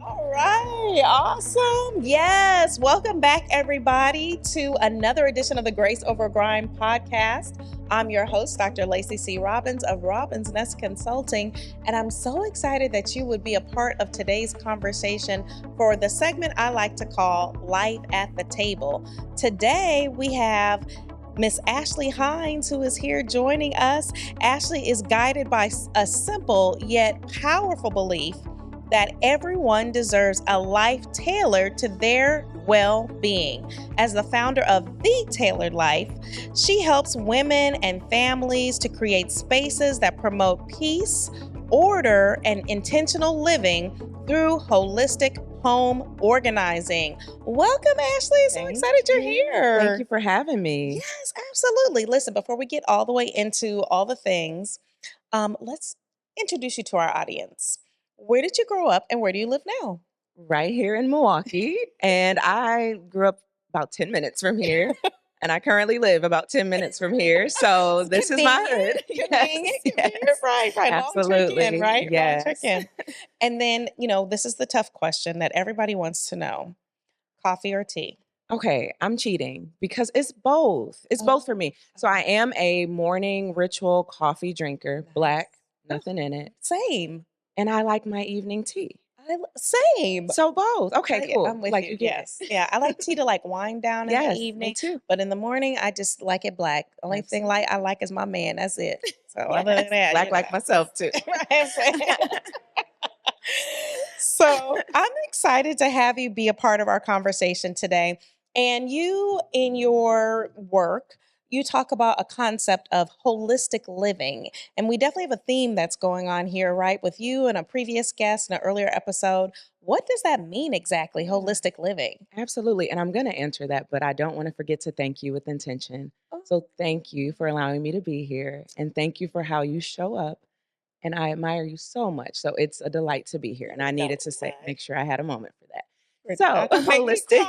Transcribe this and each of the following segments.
All right, awesome. Yes, welcome back, everybody, to another edition of the Grace Over Grind podcast. I'm your host, Dr. Laci C. Robbins of Robbins Nest Consulting, and I'm so excited that you would be a part of today's conversation for the segment I like to call Life at the Table. Today, we have Miss Ashley Hines, who is here joining us. Ashley is guided by a simple yet powerful belief that everyone deserves a life tailored to their well-being. As the founder of The Tailored Life, she helps women and families to create spaces that promote peace, order, and intentional living through holistic home organizing. Welcome, Ashley. So Thank excited you're you. here. Thank you for having me. Yes, absolutely. Listen, before we get all the way into all the things, let's introduce you to our audience. Where did you grow up and where do you live now? Right here in Milwaukee. And I grew up about 10 minutes from here. And I currently live about 10 minutes from here. So this is my hood. Convenient, Yes. right. Long check in, Absolutely. right? Long check Yes. in. And then, this is the tough question that everybody wants to know. Coffee or tea? Okay, I'm cheating because it's both. It's both for me. So I am a morning ritual coffee drinker, black, nothing in it. Same. And I like my evening tea. Same. So both. Okay, cool. I'm with Like you. get Yes. Yeah. I like tea to wind down in the Yes, me evening, too. but in the morning, I just like it black. Only thing I like is my man. That's it. So other than that, Black like myself too. Right. So I'm excited to have you be a part of our conversation today. And you, in your work, you talk about a concept of holistic living. And we definitely have a theme that's going on here, right? With you and a previous guest in an earlier episode. What does that mean exactly, holistic living? Absolutely. And I'm going to answer that, but I don't want to forget to thank you with intention. So thank you for allowing me to be here. And thank you for how you show up. And I admire you so much. So it's a delight to be here. And I needed to make sure I had a moment for that. So holistic.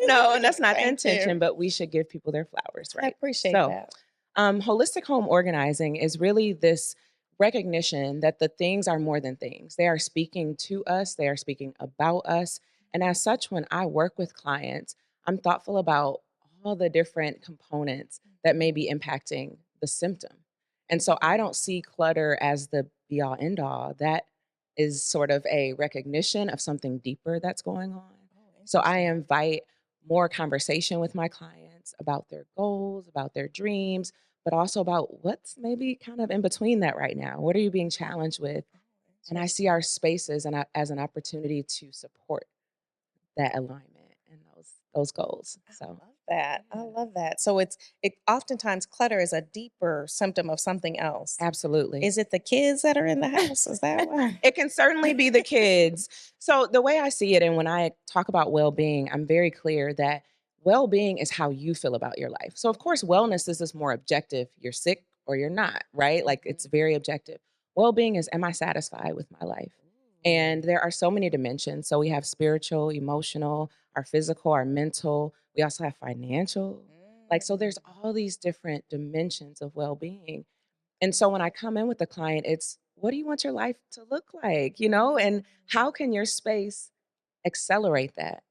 No, and that's not the intention, but we should give people their flowers, right? I appreciate that. Holistic home organizing is really this recognition that the things are more than things. They are speaking to us, they are speaking about us. And as such, when I work with clients, I'm thoughtful about all the different components that may be impacting the symptom. And so I don't see clutter as the be all end all. That is sort of a recognition of something deeper that's going on. So I invite more conversation with my clients about their goals, about their dreams, but also about what's maybe kind of in between that right now. What are you being challenged with? And I see our spaces as an opportunity to support that alignment and those goals. So I love that. So it oftentimes clutter is a deeper symptom of something else. Absolutely. Is it the kids that are in the house? Is that why? It can certainly be the kids. So the way I see it, and when I talk about well-being, I'm very clear that well-being is how you feel about your life. So of course, wellness is this more objective. You're sick or you're not, right? Like it's very objective. Well-being is, am I satisfied with my life? And there are so many dimensions. So we have spiritual, emotional, our physical, our mental. We also have financial. So there's all these different dimensions of well-being. And so when I come in with the client, it's what do you want your life to look like, and how can your space accelerate that?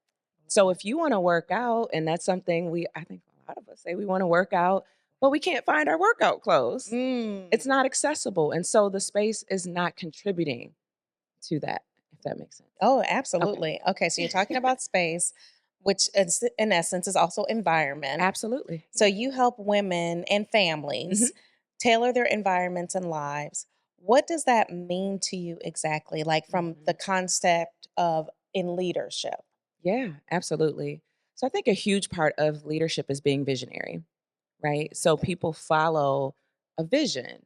So if you want to work out, and that's something I think a lot of us say we want to work out, but we can't find our workout clothes. It's not accessible. And so the space is not contributing to that, if that makes sense. Oh, absolutely. Okay, so you're talking about space, which is, in essence is also environment. Absolutely. So you help women and families tailor their environments and lives. What does that mean to you exactly? Like from the concept of in leadership? Yeah, absolutely. So I think a huge part of leadership is being visionary, right? So people follow a vision.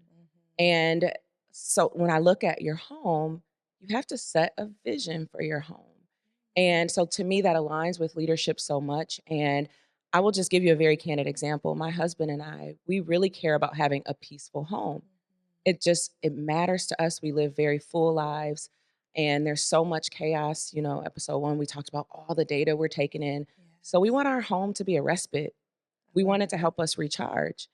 And so when I look at your home, you have to set a vision for your home. And so to me, that aligns with leadership so much. And I will just give you a very candid example. My husband and I, we really care about having a peaceful home. It matters to us. We live very full lives and there's so much chaos. Episode 1, we talked about all the data we're taking in. So we want our home to be a respite. We want it to help us recharge.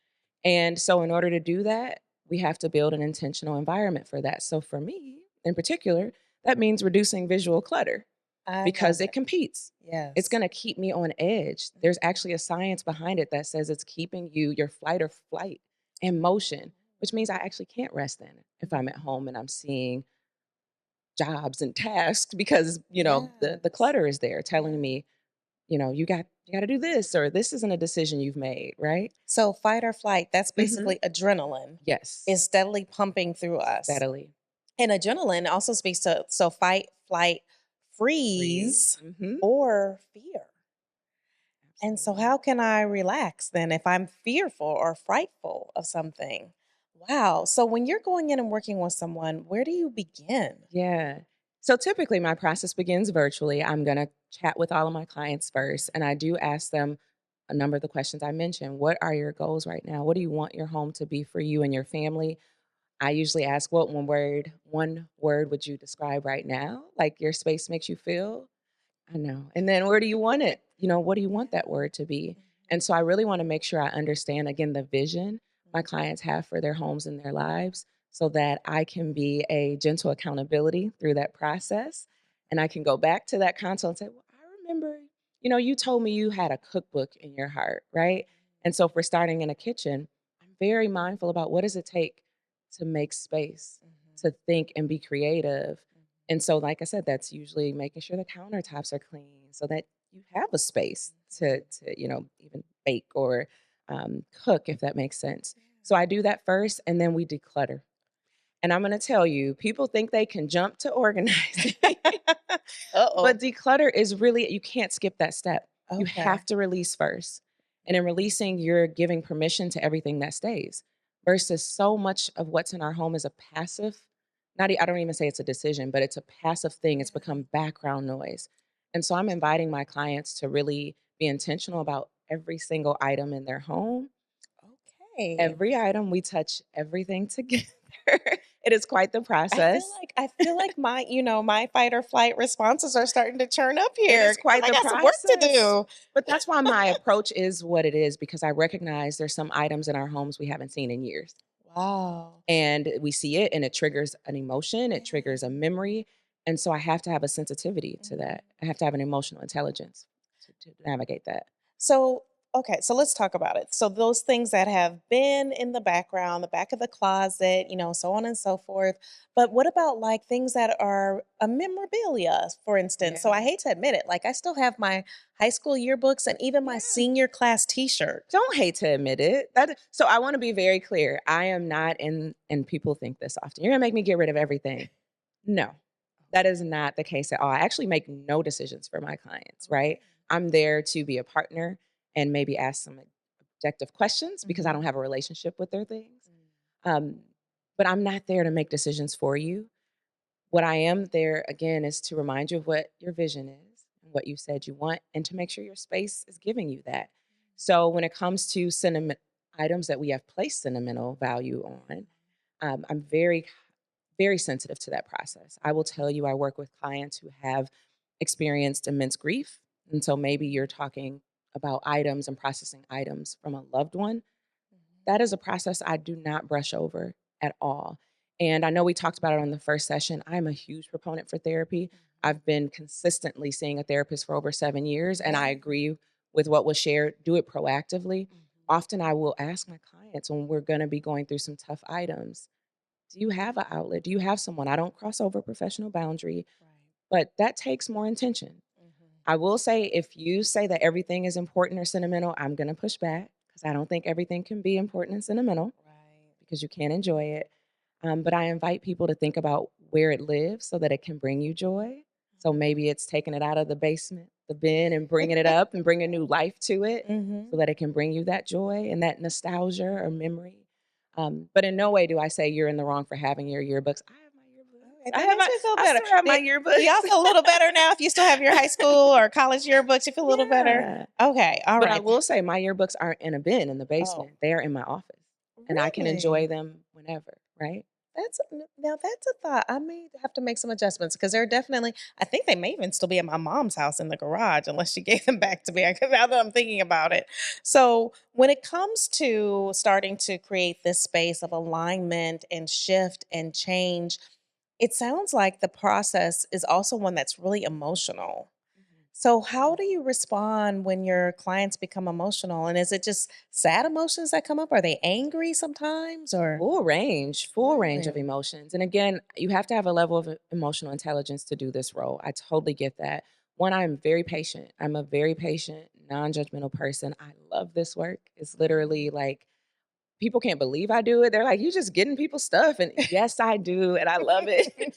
And so in order to do that, we have to build an intentional environment for that. So for me in particular, that means reducing visual clutter I because love it it. competes. It's Yes. going to keep me on edge. There's actually a science behind it that says it's keeping your flight or flight in motion, which means I actually can't rest then if I'm at home and I'm seeing jobs and tasks because, the Yes. clutter is there telling Yeah. me, you got to do this or this isn't a decision you've made, right? So fight or flight, that's Mhm. basically adrenaline Yes, is steadily pumping through us. steadily. And adrenaline also speaks to so fight, flight, Freeze. freeze, Mhm. or fear. And so, Absolutely. how can I relax then if I'm fearful or frightful of something? Wow. So, when you're going in and working with someone, where do you begin? Yeah. So typically my process begins virtually. I'm going to chat with all of my clients first and I do ask them a number of the questions I mentioned. What are your goals right now? What do you want your home to be for you and your family? I usually ask what one word would you describe right now? Like your space makes you feel? I know. And then where do you want it? What do you want that word to be? And so I really want to make sure I understand again the vision my clients have for their homes and their lives so that I can be a gentle accountability through that process. And I can go back to that console and say, well, I remember, you told me you had a cookbook in your heart, right? And so if we're starting in a kitchen, I'm very mindful about what does it take to make space, to think and be creative and so, like I said, that's usually making sure the countertops are clean so that you have a space to even bake or cook, if that makes sense. So I do that first, and then we declutter. And I'm going to tell you, people think they can jump to organizing, Uh-oh. but declutter is really you can't skip that step. You Okay. have to release first, and in releasing, you're giving permission to everything that stays. Versus so much of what's in our home is a passive not I don't even say it's a decision, but it's a passive thing. It's Yeah. become background noise. And so I'm inviting my clients to really be intentional about every single item in their home. Okay. Every item, we touch everything together. It is quite the process. I feel like my fight or flight responses are starting to turn up It here is because quite I the got some work to process. do. But that's why my approach is what it is because I recognize there's some items in our homes we haven't seen in years. Wow. And we see it and it triggers an emotion, it Yeah. triggers a memory. And so I have to have a sensitivity to Mhm. that. I have to have an emotional intelligence to navigate that. So, okay, so let's talk about it. So, those things that have been in the background, the back of the closet, so on and so forth. But what about like things that are a memorabilia, for instance? So, Yeah. I hate to admit it, like I still have my high school yearbooks and even my Yeah. senior class t shirt. Don't hate to admit it. So I want to be very clear. I am not in and people think this often. You're gonna make me get rid of everything. No, that is not the case at all. I actually make no decisions for my clients, right? Okay. I'm there to be a partner and maybe ask some objective questions because I Mhm. don't have a relationship with their things. Mm. Um, but I'm not there to make decisions for you. What I am there again is to remind you of what your vision is and what you said you want, and to make sure your space is giving you that. So when it comes to sentiment items that we have placed sentimental value on, I'm very very sensitive to that process. I will tell you, I work with clients who have experienced immense grief. And so maybe you're talking about items and processing items from a loved one. That is a process I do not brush over at all. And I know we talked about it on the first session. I'm a huge proponent for therapy. Mhm. I've been consistently seeing a therapist for over 7 years, and I Yeah. agree with what was shared. Do it proactively. Mhm. Often I will ask my clients when we're going to be going through some tough items, do you have an outlet? Do you have someone? I don't cross over professional boundary, Right. but that takes more intention. Mhm. I will say if you say that everything is important or sentimental, I'm going to push back because I don't think everything can be important and sentimental Right. because you can't enjoy it. But I invite people to think about where it lives so that it can bring you joy. So maybe it's taking it out of the basement, the bin, and bringing it up and bringing new life to it so Mhm. that it can bring you that joy and that nostalgia or memory. But in no way do I say you're in the wrong for having your yearbooks. I have my yearbooks. Okay, that makes me feel I better. still have my Do y'all yearbooks. feel a little better now if you still have your high school or college yearbooks? You feel a little better? Yeah. Okay, all But I right. will say my yearbooks aren't in a bin in the Oh, basement. They are in my office and I can enjoy really? them whenever, right? Now that's a thought. I may have to make some adjustments because they're definitely. I think they may even still be at my mom's house in the garage unless she gave them back to me. Now that I'm thinking about it, so when it comes to starting to create this space of alignment and shift and change, It sounds like the process is also one that's really emotional. Mhm. So, how Yeah. do you respond when your clients become emotional? And is it just sad emotions that come up? Are they angry sometimes or Full range of really? emotions. And again, you have to have a level of emotional intelligence to do this role. I totally get that. One, I'm very patient. I'm a very patient, non judgmental person. I love this work. It's literally like people can't believe I do it. They're like, "You just getting people stuff." And yes, I do. And I love it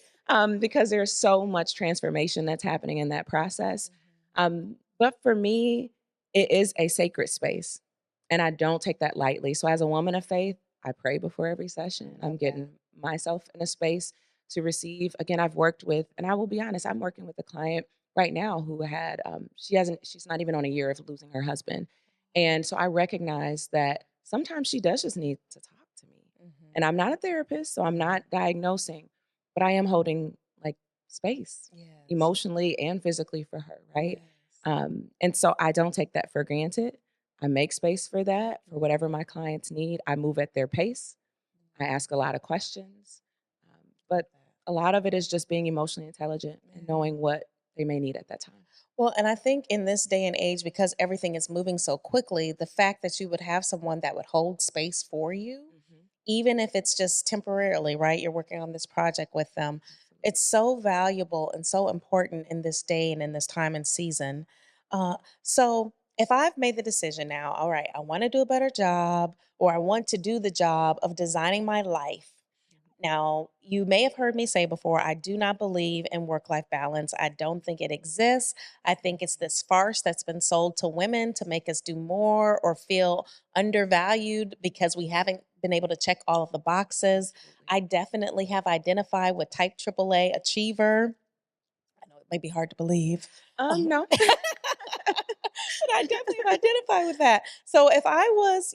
because there's so much transformation that's happening in that process. But for me, it is a sacred space. And I don't take that lightly. So, as a woman of faith, I pray before every session. I'm Love that. getting myself in a space to receive. Again, I've worked with, and I will be honest, I'm working with a client right now who had, she's not even on a year of losing her husband. And so I recognize that sometimes she does just need to talk to me. And Mhm. I'm not a therapist, so I'm not diagnosing, but I am holding like space Yes. emotionally and physically for her, right? Yes. And so I don't take that for granted. I make space for that, for whatever Mhm. my clients need. I move at their pace. I ask a lot of questions. Love But that. a lot of it is just being emotionally intelligent and Yeah. knowing what they may need at that time. Well, and I think in this day and age, because everything is moving so quickly, the fact that you would have someone that would hold space for you, Mhm. even if it's just temporarily, right? You're working on this project with them. It's Absolutely. so valuable and so important in this day and in this time and season. So, if I've made the decision now, all right, I want to do a better job, or I want to do the job of designing my life. Now, you may have heard me say before, I do not believe in work life balance. I don't think it exists. I think it's Mhm. this farce that's been sold to women to make us do more or feel undervalued because we haven't been able to check all of the boxes. Absolutely. I definitely have identified with type AAA achiever. I know it may be hard to believe. No. But I definitely have identified with that. So if I was,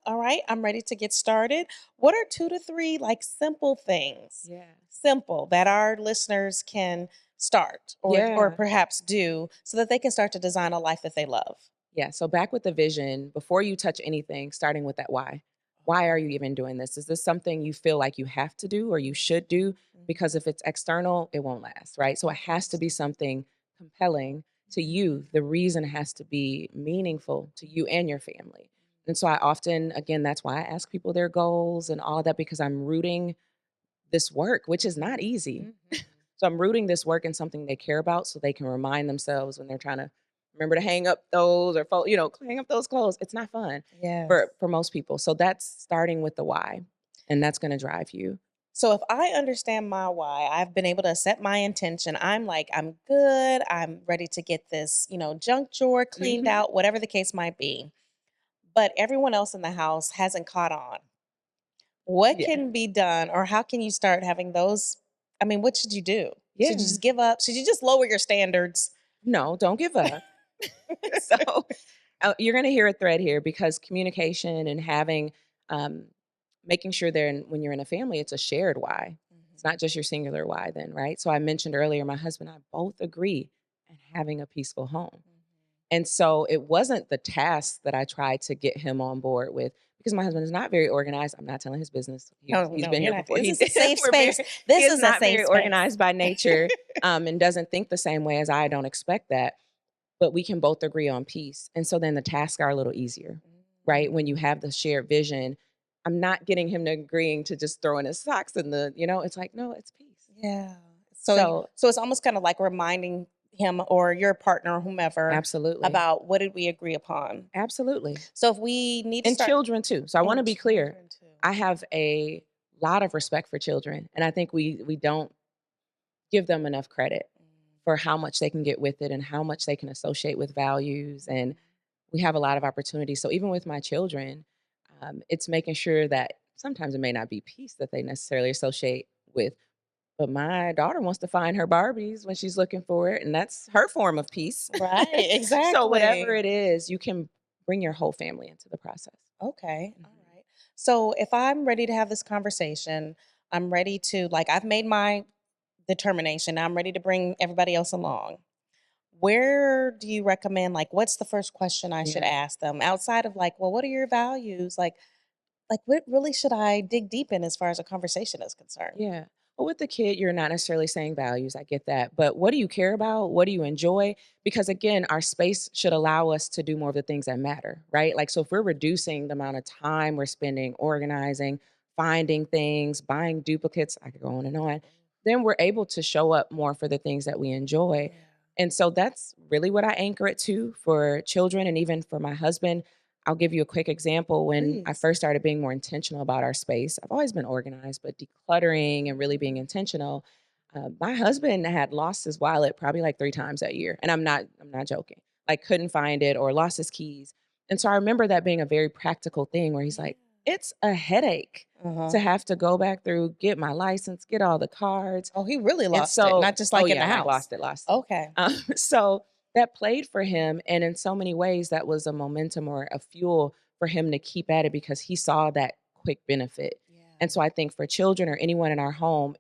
all right, I'm ready to get started. What are 2 to 3 like simple things, Yeah. simple that our listeners can start or Yeah. perhaps do so that they can start to design a life that they love? Yeah. So back with the vision, before you touch anything, starting with that why. Why are you Okay. even doing this? Is this something you feel like you have to do or you should do? Because Mhm. if it's external, it won't last, right? So it has to be Interesting. something compelling to you. The reason has to be meaningful to you and your family. And so I often, again, that's why I ask people their goals and all of that because I'm rooting this work, which is not easy. Mhm. Mhm. So I'm rooting this work in something they care about so they can remind themselves when they're trying to remember to hang up those or hang up those clothes. It's not fun Yes. for most people. So that's starting with the why, and that's going to drive you. So if I understand my why, I've been able to set my intention. I'm like, I'm good. I'm ready to get this, junk drawer cleaned Mhm. out, whatever the case might be. But everyone else in the house hasn't caught on. What Yeah. can be done, or how can you start having those? I mean, what should you do? Should you Yeah. just give up? Should you just lower your standards? No, don't give up. So you're going to hear a thread here because communication and having, um, making sure when you're in a family, it's a shared why. It's not Mhm. just your singular why, then, right? So I mentioned earlier, my husband and I both agree in having a peaceful home. And so it wasn't the task that I tried to get him on board with because my husband is not very organized. I'm not telling his business. No, He's no, been you're here not. before. This He is a did. safe We're space. very. He This is is a not safe very space. organized by nature, and doesn't think the same way as I. Don't expect that, but we can both agree on peace. And so then the tasks are a little easier, right? When you have the shared vision, I'm not getting him to agreeing to just throwing his socks in it's like, no, it's peace. Yeah. So So it's almost kind of like reminding him or your partner or whomever absolutely. about what did we agree upon. Absolutely. So if we need to And start children too. So I want to and be clear. children too. I have a lot of respect for children, and I think we don't give them enough credit for how much they can get with it and how much they can associate with values. And we have a lot of opportunities. So even with my children, it's making sure that sometimes it may not be peace that they necessarily associate with, but my daughter wants to find her Barbies when she's looking for it, and that's her form of peace. Right, So whatever exactly. it is, you can bring your whole family into the process. Okay. All Mhm. right. So if I'm ready to have this conversation, I'm ready to like I've made my determination. I'm ready to bring everybody else along. Where do you recommend like what's the first question I should Yeah. ask them outside of like, well, what are your values? Like what really should I dig deep in as far as a conversation is concerned? Yeah. Well, with the kid, you're not necessarily saying values. I get that. But what do you care about? What do you enjoy? Because again, our space should allow us to do more of the things that matter, right? Like, so if we're reducing the amount of time we're spending organizing, finding things, buying duplicates, I could go on and on, then we're able to show up more for the things that we enjoy. Yeah. And so that's really what I anchor it to for children and even for my husband. I'll give you a quick example. When I Please. first started being more intentional about our space, I've always been organized, but decluttering and really being intentional. My husband had lost his wallet probably like 3 times that year, and I'm not joking. Like, couldn't find it or lost his keys, and so I remember that being a very practical thing where he's Yeah. like, "It's a headache Uh-huh. to have to go back through, get my license, get all the cards." Oh, he really And lost it, so, not just oh like in yeah, the like house. lost it. Okay. So that played for him, and in so many ways, that was a momentum or a fuel for him to keep at it because he saw that quick benefit. Yeah. And so I think for children or anyone in our home,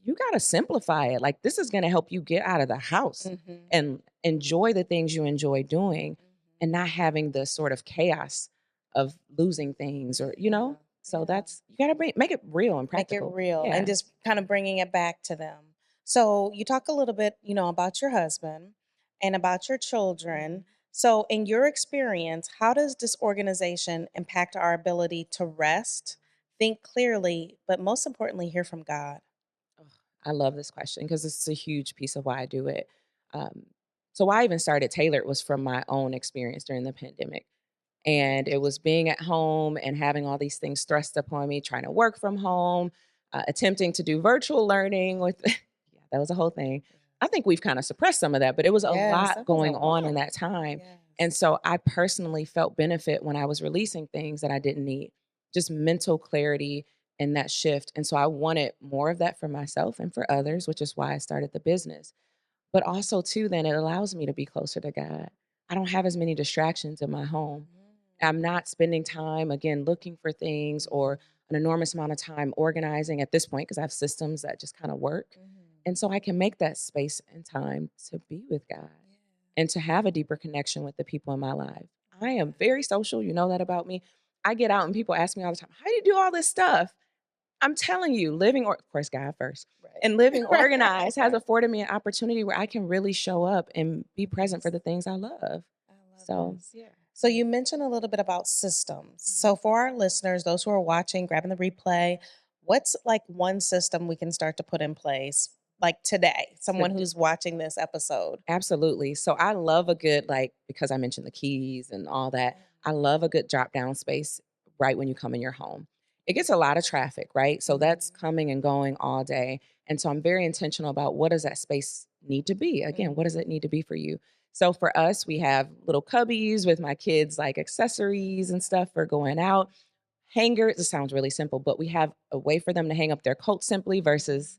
you got to simplify it. Like, this is going to help you get out of the house Mhm. and enjoy the things you enjoy doing and Mhm. not having the sort of chaos of losing things or, Yeah. so Yeah. that's, you got to make it real and Make it practical. real and Yeah. just kind of bringing it back to them. So you talk a little bit, about your husband and about your children. Mhm. So in your experience, how does disorganization impact our ability to rest, think clearly, but most importantly, hear from God? Ugh, I love this question because it's a huge piece of why I do it. Um, so why I even started Tailored was from my own experience during the pandemic. And it was being at home and having all these things thrust upon me, trying to work from home, attempting to do virtual learning with, yeah, that was a whole thing. I think we've kind of suppressed some of that, but it was a Yes, lot that was a going on in lot. that time. And Yes. so I personally felt benefit when I was releasing things that I didn't need, just mental clarity and that shift. And so I wanted more of that for myself and for others, which is why I started the business. But also, too, then it allows me to be closer to God. I don't have as many distractions in my home. I'm not spending time, again, looking for things or an enormous amount of time organizing at this point because I have systems that just kind of work. Mhm. And so I can make that space and time to be with God and to have a deeper connection with the people in my life. I am very social. You know that about me. I get out and people ask me all the time, how do you do all this stuff? I'm telling you, living or of course, God first, and living Right. organized has afforded me an opportunity where I can really show up and be present for Yes. the things I love. I love So, this. yeah. So you mentioned a little bit about systems. Mhm. So for our listeners, those who are watching, grabbing the replay, what's like one system we can start to put in place like today? Someone To who's watching this episode. Absolutely. So I love a good, like, because I mentioned the keys and all that, I love a good drop down space right when you come in your home. It gets a lot of traffic, right? So that's Mhm. coming and going all day. And so I'm very intentional about what does that space need to be? Again, what does Mhm. it need to be for you? So for us, we have little cubbies with my kids, like accessories and stuff for going out. Hangers, it sounds really simple, but we have a way for them to hang up their coat simply versus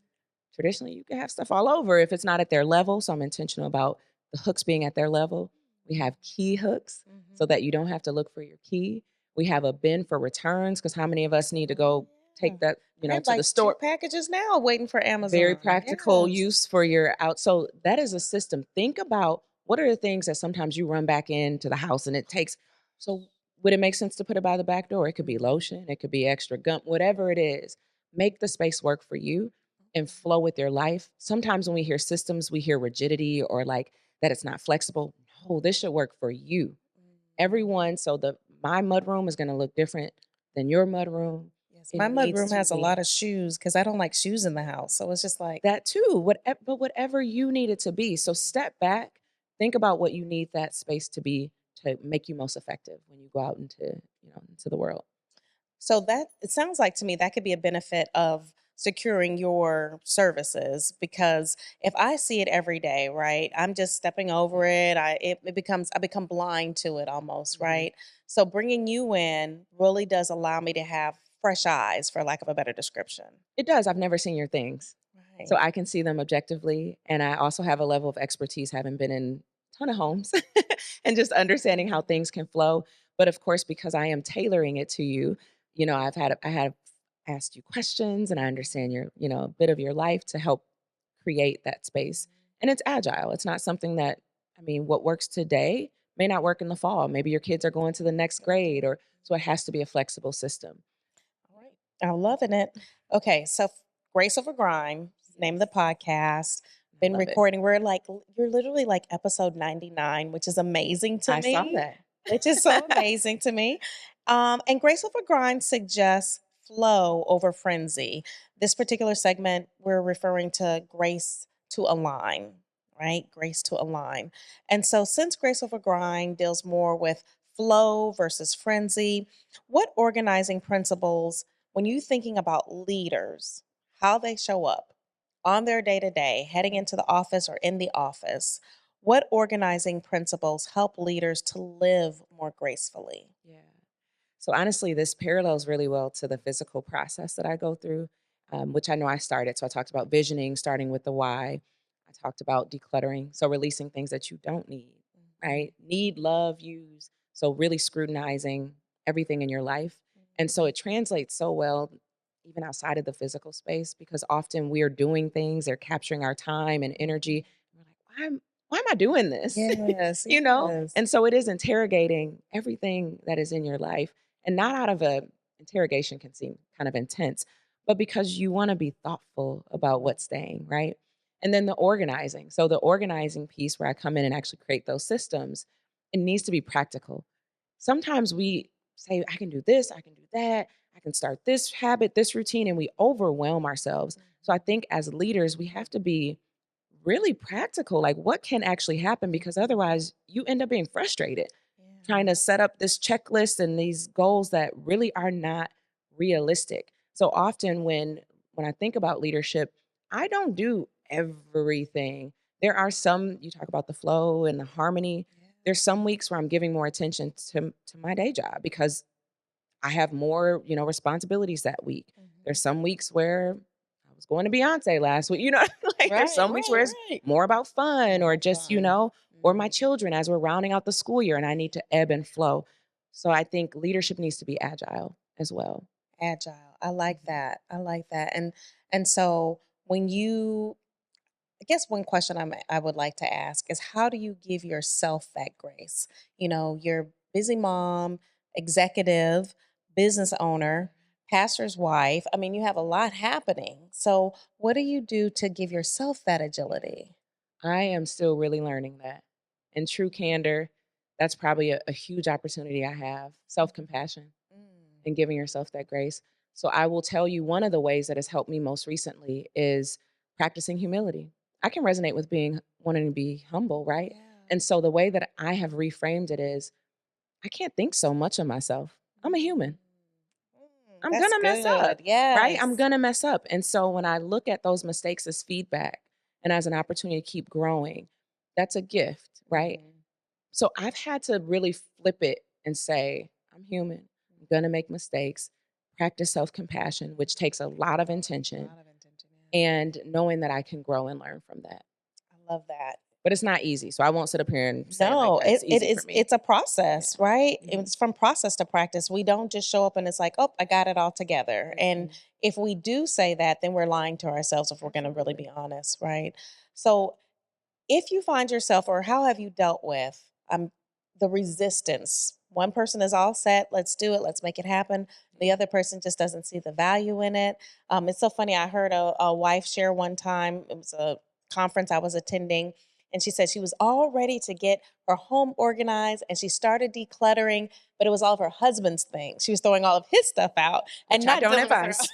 traditionally, you can have stuff all over if it's not at their level. So I'm intentional about the hooks being at their level. We have key hooks so Mhm. that you don't have to look for your key. We have a bin for returns because how many of us need to Oh, go yeah. take that, I have to the like two store? packages now waiting for Very Amazon. practical Yes. use for your out. So that is a system. Think about what are the things that sometimes you run back into the house and it takes. So would it make sense to put it by the back door? It could be Mhm. lotion, it could be extra gum, whatever it is. Make the space work for you and flow with your life. Sometimes when we hear systems, we hear rigidity or like that it's not flexible. No, this should work for you. Mhm. Everyone, so the my mudroom is going to look different than your mudroom. Yes, It my needs mudroom to has a lot be of shoes because I don't like shoes in the house. So it's just like, that too, but whatever you need it to be. So step back, think about what you need that space to be to make you most effective when you go out into the world. so that it sounds like to me that could be a benefit of securing your services because if I see it every day, right, I'm just stepping over it. It becomes I become blind to it almost, Mhm. right? So bringing you in really does allow me to have fresh eyes, for lack of a better description. It does. I've never seen your things. So Right. I can see them objectively. And I also have a level of expertise having been in a ton of homes and just understanding how things can flow. But of course, because I am tailoring it to you, I have asked you questions and I understand your, a bit of your life to help create that space. And it's agile. It's not something that, I mean, what works today may not work in the fall. Maybe your kids are going to the next grade or so it has to be a flexible system. All right. I'm loving it. Okay, so Grace Over Grime, name of the podcast. Been Love it. recording. You're literally like episode 99, which is amazing to I saw me. that. Which is so amazing to me. And Grace Over Grind suggests flow over frenzy. This particular segment, we're referring to grace to align, right? Grace to align. And so, since Grace Over Grind deals more with flow versus frenzy, what organizing principles, when you're thinking about leaders, how they show up on their day to day, heading into the office or in the office, what organizing principles help leaders to live more gracefully? Yeah. So honestly, this parallels really well to the physical process that I go through, which I know I started. So I talked about visioning, starting with the why. I talked about decluttering, so releasing things that you don't need, right? Need, love, use. So really scrutinizing everything in your life. And so it translates so well even outside of the physical space because often we are doing things, they're capturing our time and energy. We're like, why am I doing this? Yes, You know? yes. And so it is interrogating everything that is in your life and not out of a interrogation can seem kind of intense, but because you want to be thoughtful about what's staying, right? And then the organizing. So the organizing piece where I come in and actually create those systems, it needs to be practical. Sometimes we say, I can do this, I can do that, I can start this habit, this routine, and we overwhelm ourselves. So I think as leaders, we have to be really practical. Like, what can actually happen? Because otherwise, you end up being frustrated trying to set up this checklist and these goals that really are not realistic. So often when I think about leadership, I don't do everything. There are some you talk about the flow and the harmony. There's some weeks where I'm giving more attention to my day job because I have more, responsibilities that week. There's some weeks where I was going to Beyonce last week, like there's some weeks where it's more about fun or just, or my children as we're rounding out the school year and I need to ebb and flow. So I think leadership needs to be agile as well. Agile. I like that. I like that. And so when you I guess one question I would like to ask is how do you give yourself that grace? You're busy mom, executive, business owner, pastor's wife. I mean, you have a lot happening. So, what do you do to give yourself that agility? I am still really learning that. In true candor, that's probably a huge opportunity I have. Self-compassion and giving yourself that grace. So I will tell you one of the ways that has helped me most recently is practicing humility. I can resonate with being wanting to be humble, right? Yeah. And so the way that I have reframed it is I can't think so much of myself. I'm a human. I'm That's gonna mess up, good. right? I'm Yes. gonna mess up. And so when I look at those mistakes as feedback and as an opportunity to keep growing, that's a gift, right? So I've had to really flip it and say, I'm human. I'm gonna make mistakes. Practice self-compassion, which takes a lot of intention, A lot of intention. Yeah. and knowing that I can grow and learn from that. I love that. But it's not easy. So I won't sit up here and say like No, that's it easy for is me. it's a process, right? Mhm. It's from process to practice. We don't just show up and it's like, oh, I got it all together. And if we do say that, then we're lying to ourselves if we're going to really be honest, right? So if you find yourself, or how have you dealt with the resistance? One person is all set, let's do it, let's make it happen. The other person just doesn't see the value in it. It's so funny. I heard a wife share one time, it was a conference I was attending, and she said she was all ready to get her home organized and she started decluttering, but it was all of her husband's things. She was throwing all of his stuff out and Which I not don't dealing with her own. advise.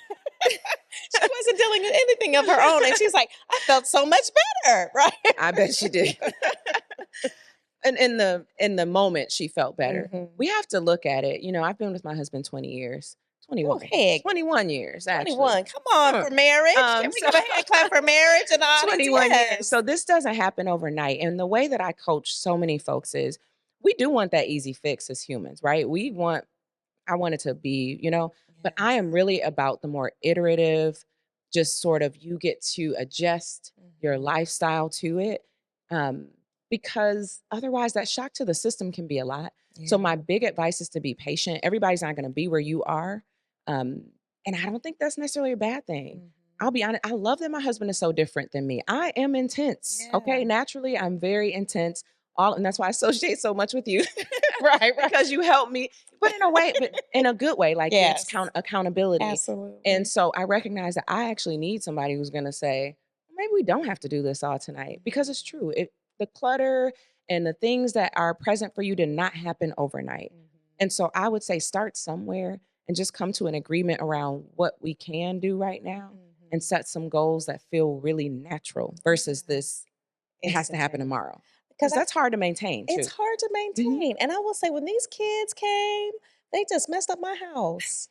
She wasn't dealing with anything of her own. And she's like, I felt so much better, right? I bet she did. And in the moment she felt better. We have to look at it. I've been with my husband 20 years. Go 21. ahead. 21 years actually. 21. Come on for marriage. Can we So give a hand clap for marriage and audience? 21 years. Yes. So this doesn't happen overnight. And the way that I coach so many folks is we do want that easy fix as humans, right? I want it to be, but I am really about the more iterative, just sort of you get to adjust your lifestyle to it. Um, because otherwise that shock to the system can be a lot. So my big advice is to be patient. Everybody's not going to be where you are. Um, and I don't think that's necessarily a bad thing. I'll be honest. I love that my husband is so different than me. I am intense. Yeah. Okay. Naturally, I'm very intense. and that's why I associate so much with you Right, right. because you help me, but in a way, but in a good way, like it's Yes, accountability. And absolutely. so I recognize that I actually need somebody who's going to say, maybe we don't have to do this all tonight, because it's true. The clutter and the things that are present for you did not happen overnight. And so I would say start somewhere and just come to an agreement around what we can do right now and set some goals that feel really natural versus this, it has to happen Instantaneous. tomorrow. Because Because that's hard to maintain it's too. hard to Mhm. maintain. And I will say, when these kids came, they just messed up my house.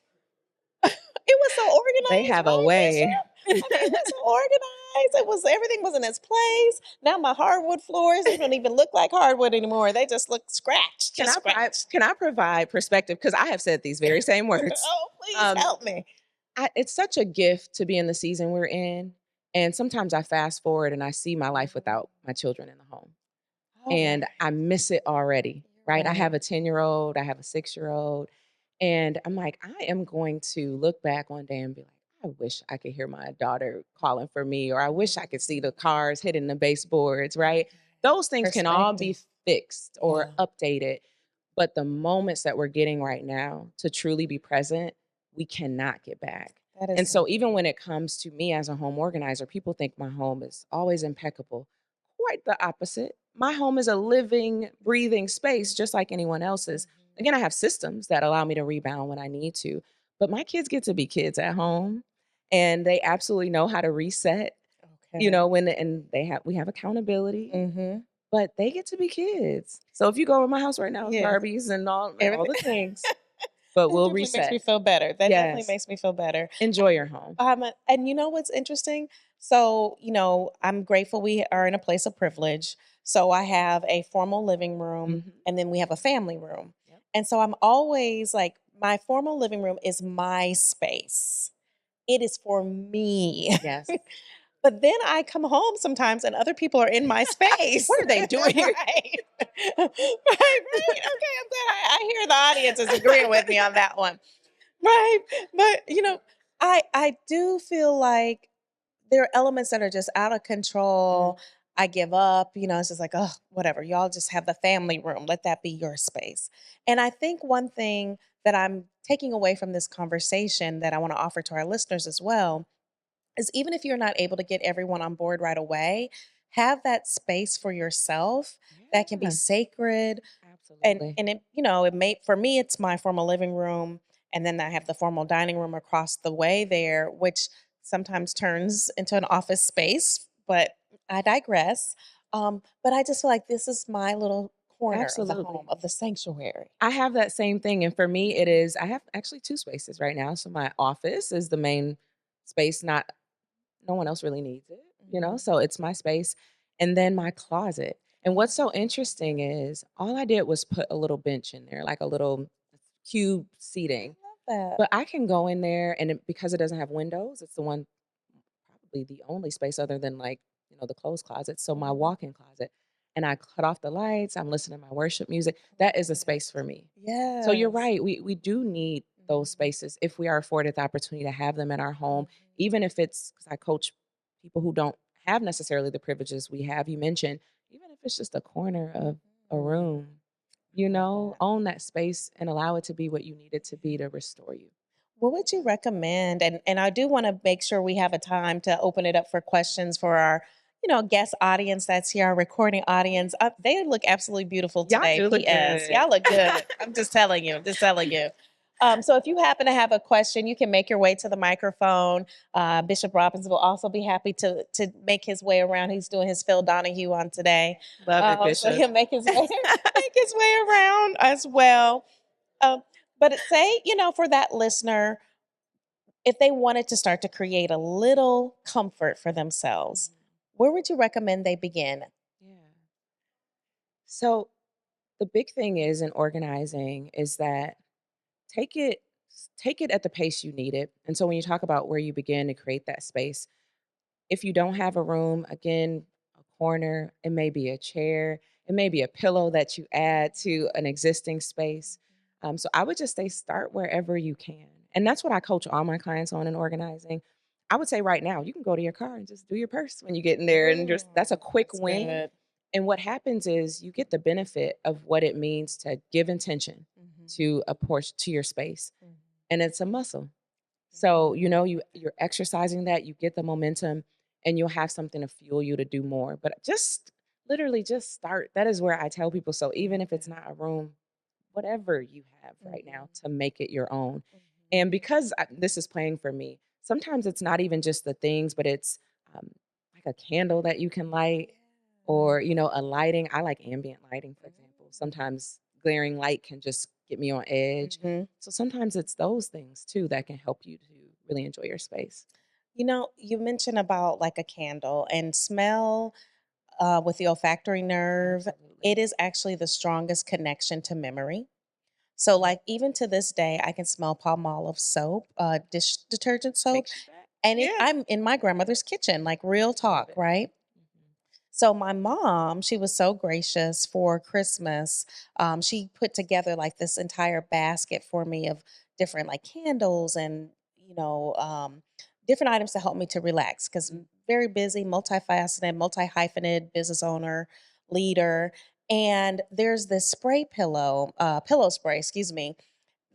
It was so They organized, have a right, way. Bishop? I mean, it was so organized. It was, everything was in its place. Now my hardwood floors, they don't even look like hardwood anymore. They just look scratched, Can just I scratched. can I provide perspective? Because I have said these very same words. Oh, please Um, help me. it's such a gift to be in the season we're in, and sometimes I fast forward and I see my life without my children in the home, All and right. I miss it already. You're Right? I right. have a 10-year-old, I have a 6-year-old, and I'm like, I am going to look back one day and be like, I wish I could hear my daughter calling for me, or I wish I could see the cars hitting the baseboards. Right? Those things can all Perspective. be fixed or Yeah. updated. But the moments that we're getting right now to truly be present, we cannot get back. That is And so so even true. when it comes to me as a home organizer, people think my home is always impeccable. Quite the opposite. My home is a living, breathing space just like anyone else's. Again, I have systems that allow me to rebound when I need to, but my kids get to be kids at home, and they absolutely know how to reset, Okay. when and we have accountability, Mm-hmm. but they get to be kids. So if you go to my house right now, it's Yes. Barbies and all Everything. the things, but That we'll definitely makes me reset. feel better. That definitely Yes. makes me feel better. Enjoy your home. And you know what's interesting? So, I'm grateful we are in a place of privilege. So I have a formal living room, Mhm. and then we have a family room. Yep. And so I'm always like, my formal living room is my space. It is for me. Yes. But then I come home sometimes and other people are in my space. What are they doing here? Right. Right, right. Okay, I'm glad I hear the audience is agreeing with me on that one. Right. But I do feel like there are elements that are just out of Mm. control. I give up, it's just like, oh, whatever. Y'all just have the family room. Let that be your space. And I think one thing that I'm taking away from this conversation that I want to offer to our listeners as well is, even if you're not able to get everyone on board right away, have that space for yourself that can be Yeah, sacred. and absolutely. and it may, for me, it's my formal living room, and then I have the formal dining room across the way there, which sometimes turns into an office space, but I digress. But I just feel like this is my little corner of the home, Absolutely. of the sanctuary. I have that same thing, and for me, I have actually 2 spaces right now. So my office is the main space, not no one else really needs it, Mhm. so it's my space, and then my closet. And what's so interesting is all I did was put a little bench in there, like a little cube I seating, love that. but I can go in there, and because it doesn't have windows, it's the one, probably the only space other than, like, the clothes closet, so my Mhm. walk-in closet, and I cut off the lights, I'm listening to my worship music. That is a space for me. So you're Yes. right, we do need those Mhm. spaces if we are afforded the opportunity to have them in our home, Mhm. even if it's because I coach people who don't have necessarily the privileges we have, you mentioned, even if it's just a corner of a Mm. room, I love that. own that space and allow it to be what you need it to be to restore you. What would you recommend? And I do want to make sure we have a time to open it up for questions for our, guest audience that's here, our recording audience. They look absolutely beautiful Y'all today. do look P.S. good. Y'all look good. I'm just telling you. I'm just telling you. So if you happen to have a question, you can make your way to the microphone. Bishop Robbins will also be happy to make his way around. He's doing his Phil Donahue on today, Love it, so Bishop. he'll make his way make his way around as well. Um, but say, for that listener, if they wanted to start to create a little comfort for themselves, Mhm. where would you recommend they begin? Yeah. So the big thing is in organizing is that take it take it at the pace you need it. And so when you talk about where you begin to create that space, if you don't have a room, again, a corner, it may be a chair, it may be a pillow that you add to an existing space. So I would just say start wherever you can. And that's what I coach all my clients on in organizing. I would say right now, you can go to your car and just do your purse when you get in there. And just that's a quick That's win. good. And what happens is you get the benefit of what it means to give intention to a portion to your space. Mhm. And it's a muscle. So, you're exercising that, you get the momentum, and you'll have something to fuel you to do more. But just literally just start. That is where I tell people. So even if it's not a room, whatever you have right now to make it your own. And because this is playing for me, sometimes it's not even just the things, but it's um, like a candle that you can light or, a lighting. I like ambient lighting, for example. Sometimes glaring light can just get me on edge. Mhm. So sometimes it's those things too that can help you to really enjoy your space. You mentioned about like a candle and smell with the olfactory nerve. Absolutely. It is actually the strongest connection to memory. So, like, even to this day, I can smell Palmolive soap, dish detergent soap, Takes you back. and Yeah. I'm in my grandmother's kitchen, like real Love talk, it. right? Mhm. So my mom, she was so gracious for Christmas. She put together like this entire basket for me of different like candles and different items to help me to relax because I'm very busy, multifaceted, multi hyphenated business owner, leader. And there's this spray pillow spray, excuse me,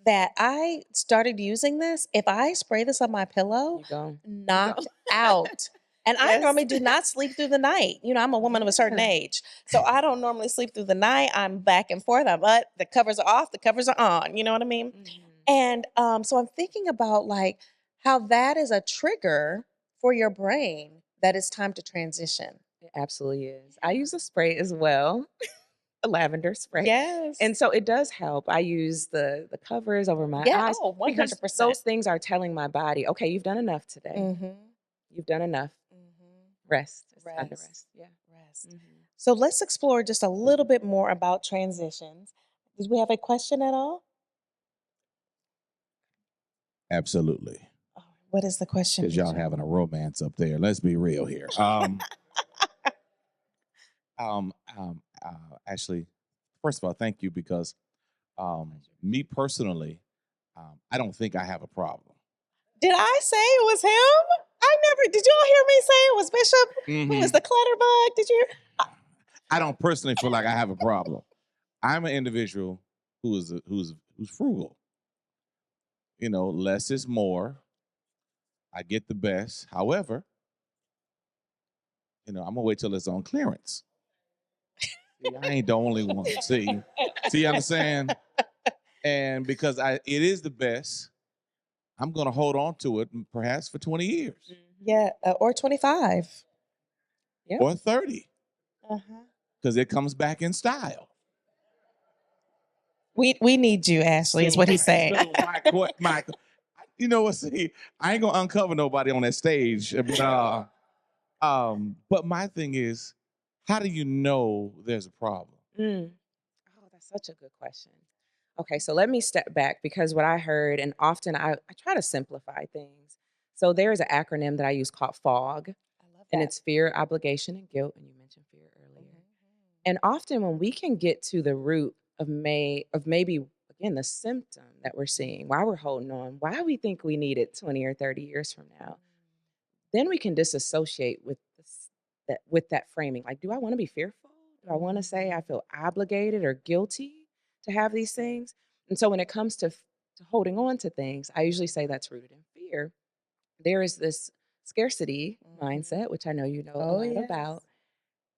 that I started using this. If I spray this on my pillow, You go. You go. knocked out. And I Yes. normally do not sleep through the night. I'm a woman of a certain Yeah. age. So I don't normally sleep through the night. I'm back and forth. But the covers are off, the covers are on. You know what I mean? Mhm. And so I'm thinking about like how that is a trigger for your brain that it's time to transition. It absolutely is. I use a spray as well, a lavender spray. Yes. And so it does help. I use the covers over my Yeah. eyes Oh, because 100%. those things are telling my body, okay, you've done enough today. Mm-hmm. You've done enough. Mm-hmm. Rest. It's time to Rest. rest. Yeah. Rest. Mhm. So let's explore just a little bit more about transitions. Did we have a question at all? Absolutely. Oh, what is the question, Because y'all Bishop? having a romance up there. Let's be real here. Ashley, first of all, thank you because me personally, I don't think I have a problem. Did I say it was him? I never. Did y'all hear me say it was Bishop? Who is Mm-hmm. the clutter bug? Did you? I don't personally feel like I have a problem. I'm an individual who's frugal. Less is more. I get the best. However, I'm gonna wait till it's on clearance. See, I ain't the only one. See, you understand? And because it is the best, I'm gonna hold on to it perhaps for 20 years Yeah, or 25. Yep. or 30, Uh-huh. because it comes back in style. We need you, Ashley, is So, what he's saying. so my, you know what? See, I ain't gonna uncover nobody on that stage. But my thing is, how do you know there's a problem? Mm. Oh, that's such a good question. Okay, so let me step back because what I heard, and often I try to simplify things. So there is an acronym that I use called FOG, I love and that. it's fear, obligation, and guilt. And you mentioned fear earlier. And often when we can get to the root of maybe again the symptom that we're seeing, why we're holding on, why we think we need it 20 or 30 years from now, then we can disassociate with that framing. Like, do I want to be fearful? Do I want to say I feel obligated or guilty to have these things? And so when it comes to holding on to things, I usually say that's rooted in fear. There is this scarcity mindset, which I know you know a Oh, lot yes. about.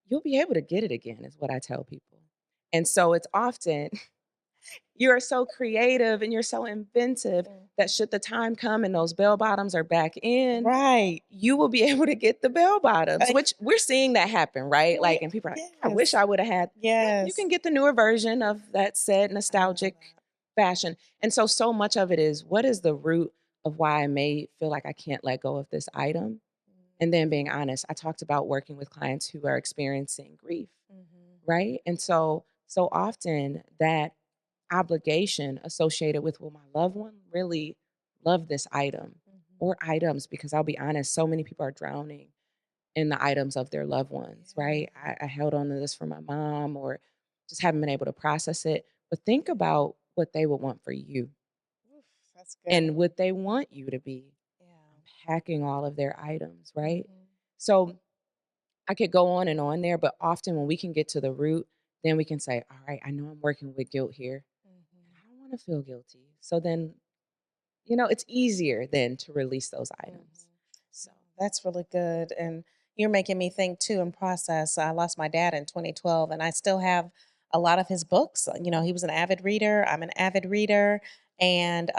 You'll be able to get it again, is what I tell people. And so it's often you're so creative and you're so inventive that should the time come and those bell bottoms are back in, Right. you will be able to get the bell bottoms, Uh, which we're seeing that happen, right? yeah, Like, and people are like, I wish yes. I would have had. Yeah, you Yes. can get the newer version of that said I love nostalgic that. fashion. And so much of it is what is the root of why I may feel like I can't let go of this item? And then being honest, I talked about working with clients who are experiencing grief, Mhm. right? And so often that obligation associated with, well, my loved one really loved this item Mhm. or items, because I'll be honest, so many people are drowning in the items of their loved ones, right? Yeah. I held on to this for my mom or just haven't been able to process it. But think about what they would want for you. Oof, that's good. And would they want you to be Yeah. unpacking all of their items, right? Mhm. So I could go on and on there, but often when we can get to the root, then we can say, all right, I know I'm working with guilt here. And I don't want to feel guilty. So then, it's easier then to release those items. So That's really good. And you're making me think too and process. I lost my dad in 2012 and I still have a lot of his books. He was an avid reader. I'm an avid reader. And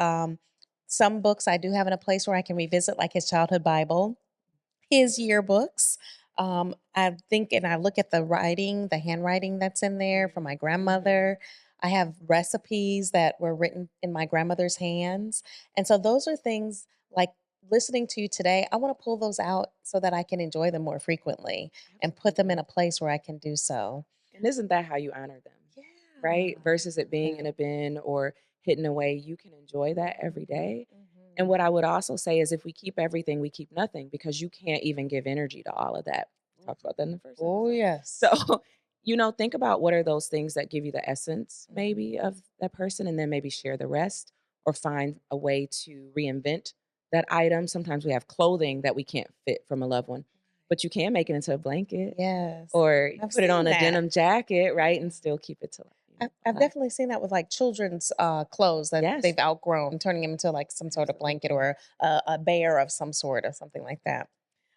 some books I do have in a place where I can revisit, like his childhood Bible, his yearbooks. I think and I look at the handwriting that's in there from my grandmother. I have recipes that were written in my grandmother's hands. And so those are things like listening to you today. I want to pull those out so that I can enjoy them more frequently and put them in a place where I can do so. And isn't that how you honor them? Yeah. Right? Versus it being in a bin or hidden away, you can enjoy that every day. And what I would also say is if we keep everything, we keep nothing because you can't even give energy to all of that. We talked about that in the first Oh, episode. yes. So, think about what are those things that give you the essence maybe of that person and then maybe share the rest or find a way to reinvent that item. Sometimes we have clothing that we can't fit from a loved one, but you can make it into a blanket. Yes. Or I've put it on seen a that. denim jacket, right? And still keep it to I've alive. definitely seen that with like children's clothes that Yes. they've outgrown, turning them into like some sort of blanket or a bear of some sort or something like that.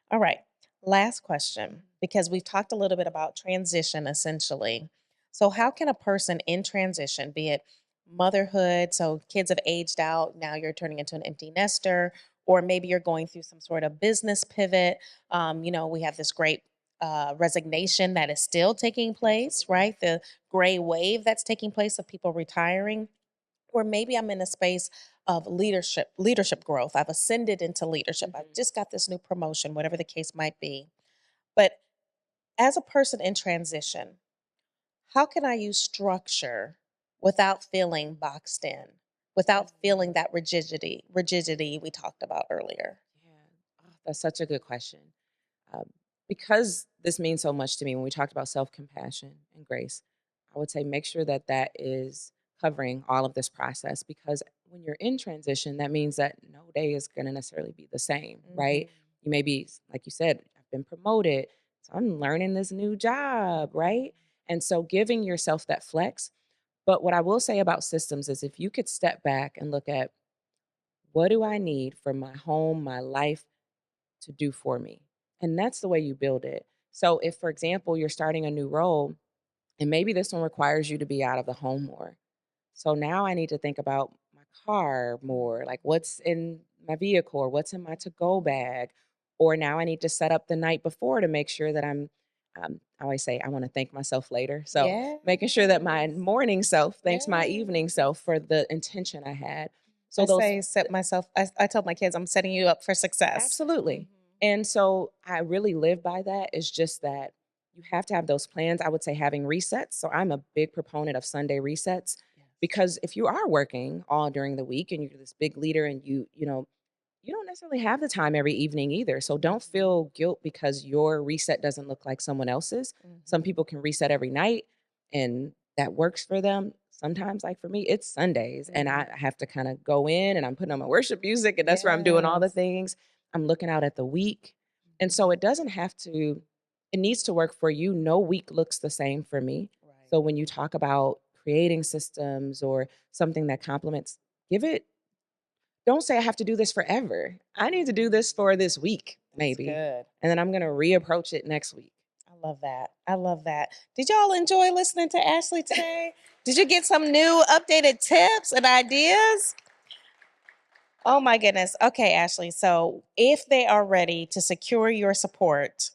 All right. Last question, because we've talked a little bit about transition essentially. So, how can a person in transition, be it motherhood, so kids have aged out, now you're turning into an empty nester, or maybe you're going through some sort of business pivot? We have this great resignation that is still taking place, right? The gray wave that's taking place of people retiring. Or maybe I'm in a space of leadership growth. I've ascended into leadership. I've just got this new promotion, whatever the case might be. But as a person in transition, how can I use structure without feeling boxed in, without feeling that rigidity we talked about earlier? Yeah. Oh, that's such a good question. Um, because this means so much to me when we talked about self-compassion and grace, I would say make sure that that is covering all of this process because when you're in transition, that means that no day is going to necessarily be the same, right? You may be, like you said, I've been promoted, so I'm learning this new job, right? And so giving yourself that flex. But what I will say about systems is if you could step back and look at what do I need for my home, my life to do for me? And that's the way you build it. So if, for example, you're starting a new role and maybe this one requires you to be out of the home more. So now I need to think about my car more, like what's in my vehicle or what's in my to-go bag. Or now I need to set up the night before to make sure that I always say I want to thank myself later. So making sure that my morning self thanks my evening self for the intention I had. So I those say set myself. I told my kids I'm setting you up for success. absolutely. And so I really live by that. It's just that you have to have those plans. I would say having resets. So I'm a big proponent of Sunday resets because if you are working all during the week and you're this big leader and you don't necessarily have the time every evening either. So don't feel guilt because your reset doesn't look like someone else's. Some people can reset every night and that works for them. Sometimes, like for me, it's Sundays and I have to kind of go in and I'm putting on my worship music and that's where I'm doing all the things. I'm looking out at the week. And so it doesn't have to, it needs to work for you. No week looks the same for me. So when you talk about creating systems or something that complements, don't say I have to do this forever. I need to do this for this week, maybe. Good. And then I'm going to reapproach it next week. I love that. I love that. Did y'all enjoy listening to Ashley today? Did you get some new updated tips and ideas? Oh my goodness. Okay, Ashley. So if they are ready to secure your support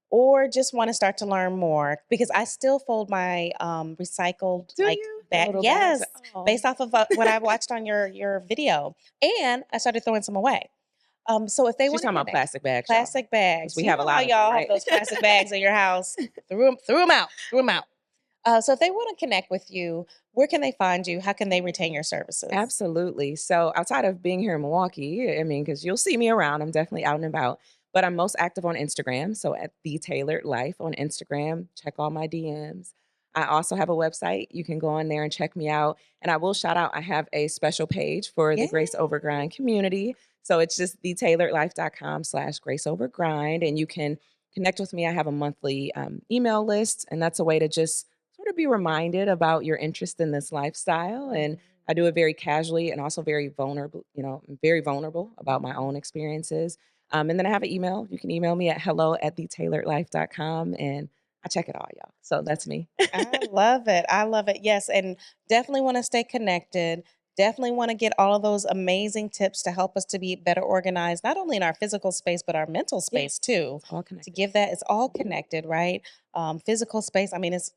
or just want to start to learn more, because I still fold my recycled Do like you? The bag. little Yes, bags? Oh. based off of what I watched on your video, and I started throwing some away. So if they She's want to talking about connect, plastic bags. plastic bags, We you have a know how lot of y'all them, have right? those plastic bags in your house. Threw them out. So if they want to connect with you, where can they find you? How can they retain your services? Absolutely. So outside of being here in Milwaukee, I mean, because you'll see me around, I'm definitely out and about, but I'm most active on Instagram. So at The Tailored Life on Instagram, check all my DMs. I also have a website. You can go on there and check me out. And I will shout out, I have a special page for the Grace Over Grind community. So it's just thetailoredlife.com/Grace Over Grind. And you can connect with me. I have a monthly email list, and that's a way to just sort of be reminded about your interest in this lifestyle. And I do it very casually and also very vulnerable, I'm very vulnerable about my own experiences. And then I have an email. You can email me at hello@thetailoredlife.com, and I check it all, y'all. So that's me. I love it. I love it. Yes. And definitely want to stay connected. Definitely want to get all of those amazing tips to help us to be better organized, not only in our physical space, but our mental space too. It's all To connected. give that, it's all connected, right? Physical space. I mean, this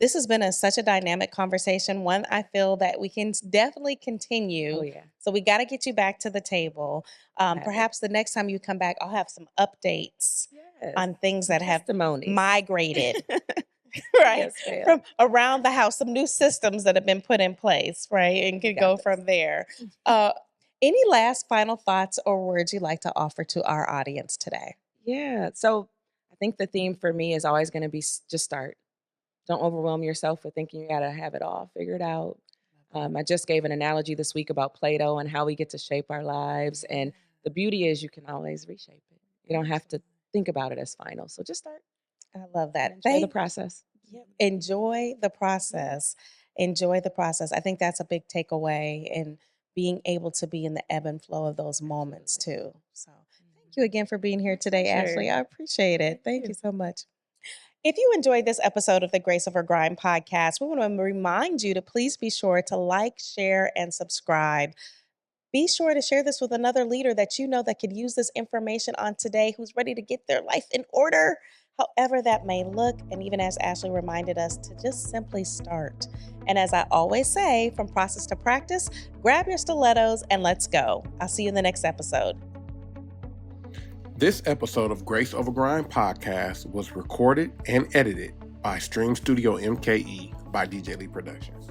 has been such a dynamic conversation. One I feel that we can definitely continue. Oh, yeah. So we got to get you back to the table. Gladly. Perhaps the next time you come back, I'll have some updates Yes. on things that have Testimonies. migrated. Right. Yes, ma'am. From around the house, some new systems that have been put in place, right? And We can got go this. from there. Any last final thoughts or words you'd like to offer to our audience today? Yeah. So I think the theme for me is always going to be just start. Don't overwhelm yourself with thinking you got to have it all figured out. I just gave an analogy this week about Play-Doh and how we get to shape our lives. And the beauty is you can always reshape it. You don't have to think about it as final. So just start. I love that. Enjoy the process. Enjoy the process. Enjoy the process. I think that's a big takeaway in being able to be in the ebb and flow of those moments too. So thank you again for being here today, Ashley. I appreciate it. Thank you so much. If you enjoyed this episode of the Grace Over Grind podcast, we want to remind you to please be sure to like, share, and subscribe. Be sure to share this with another leader that you know that could use this information on today, who's ready to get their life in order, however that may look. And even as Ashley reminded us, to just simply start. And as I always say, from process to practice, grab your stilettos and let's go. I'll see you in the next episode. This episode of Grace Over Grind podcast was recorded and edited by Stream Studio MKE by DJ Lee Productions.